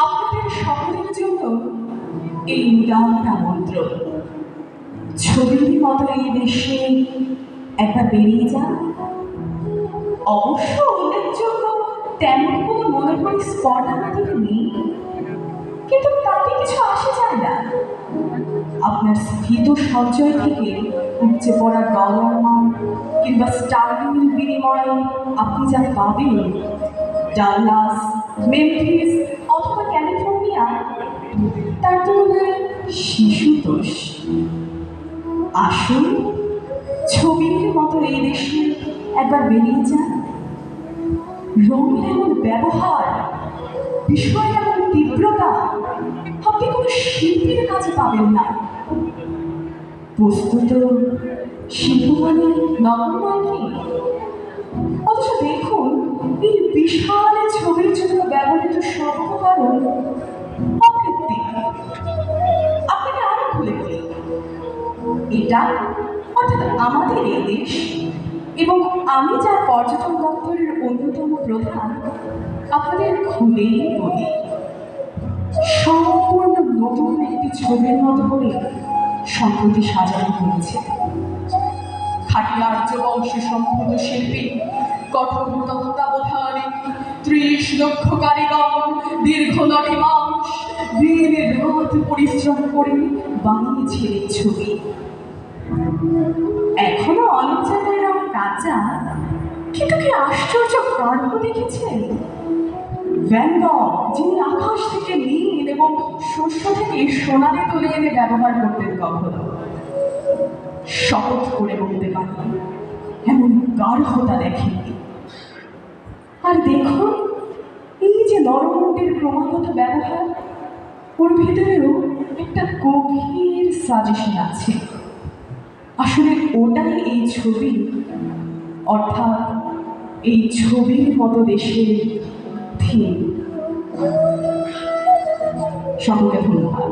আপনাদের সকলের জন্য এই উদার আমন্ত্রণ। ছবির মতো এই দেশে একবার বেরিয়ে যান। অবশ্য উল্লেখযোগ্য তেমন কোনো মনে হয় স্পট আমাদের নেই, কিন্তু তাতে কিছু আসে যায় না। আপনার স্থিত সঞ্চয় থেকে উপচে পড়া ডলার মান কিংবা স্টার্লিংয়ের বিনিময়ে আপনি যা পাবেন, ডাল্লাস, মেমফিস অথবা ক্যালিফোর্নিয়া, তার তুলনায় শিশুতোষ। আসুন, ছবির মতো এই দেশে একবার বেরিয়ে যান। রঙের এমন ব্যবহার, বিষয়ের এমন তীব্রতা আপনি কোনো শিল্পীর কাছে পাবেন না। বস্তুত শিল্প মানে নগর নয় কি? অথচ দেখুন, এই বিশাল ছবির জন্য ব্যবহৃত সব উপকরণ অকৃত্রিম। আপনাকে আরো খুলে বলি, এটা অর্থাৎ আমাদের এই দেশ এবং আমি যার পর্যটন দপ্তরের অন্যতম প্রধান, আপনাদের খুলেই বলি, সম্পূর্ণ নতুন একটি ছবির মতো করে সম্প্রতি সাজানো হয়েছে। খাঁটি আর্য বংশ সম্পূর্ণ শিল্পী, কঠোর তত্ত্বাবধানে ৩০ লক্ষ কারিগর দীর্ঘ ৯ মাস দিন রাত পরিশ্রম করে বানিয়েছে এই ছবি। এখনো অনেক জায়গায় রং কাঁচা, কিন্তু কি আশ্চর্য গর্ব দেখেছেন? ভ্যান গঘ, যিনি আকাশ থেকে নীল এবং শস্য থেকে সোনালি তুলে এনে ব্যবহার করতেন কখনো, শপথ করে বলতে পারেন এমন গাঢ়তা দেখেননি। আর দেখুন, এই যে নরমুণ্ডের ক্রমাগত ব্যবহার, ওর ভেতরেও একটা গভীর সাজেশন আছে। আসলে ওটাই এই ছবি, অর্থাৎ এই ছবির মতো দেশের থিম। সকলকে ধন্যবাদ।